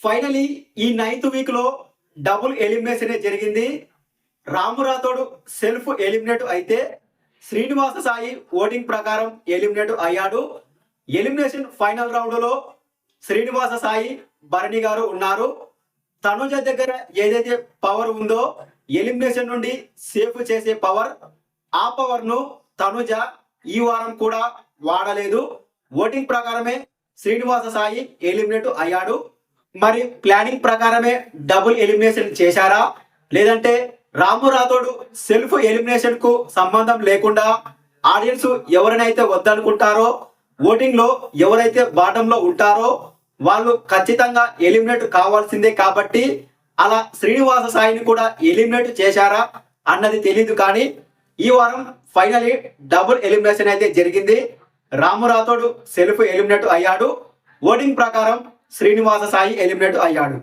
Finally ఈ 9th week లో double elimination జరిగింది. రాము రాథోడ్ సెల్ఫ్ ఎలిమినేట్ అయితే శ్రీనివాస సాయి ఓటింగ్ ప్రకారం ఎలిమినేట్ అయ్యాడు. ఎలిమినేషన్ ఫైనల్ రౌండ్ లో శ్రీనివాస సాయి, భరణి గారు ఉన్నారు. తనుజ దగ్గర ఏదైతే పవర్ ఉందో ఎలిమినేషన్ నుండి సేఫ్ చేసే పవర్, ఆ పవర్ ను తనుజ ఈ వారం కూడా వాడలేదు. ఓటింగ్ ప్రకారమే శ్రీనివాస సాయి ఎలిమినేట్ అయ్యాడు. మరి ప్లానింగ్ ప్రకారమే డబుల్ ఎలిమినేషన్ చేశారా, లేదంటే రాము రాథోడ్ సెల్ఫ్ ఎలిమినేషన్ కు సంబంధం లేకుండా ఆడియన్స్ ఎవరినైతే వద్దనుకుంటారో, ఓటింగ్ లో ఎవరైతే బాటం లో ఉంటారో వాళ్ళు ఖచ్చితంగా ఎలిమినేట్ కావాల్సిందే కాబట్టి అలా శ్రీనివాస సాయిని కూడా ఎలిమినేట్ చేశారా అన్నది తెలియదు. కానీ ఈ వారం ఫైనలీ డబుల్ ఎలిమినేషన్ అయితే జరిగింది. రాము రాథోడ్ సెల్ఫ్ ఎలిమినేట్ అయ్యాడు. ఓటింగ్ ప్రకారం శ్రీనివాస సాయి ఎలిమినేట్ అయ్యాడు.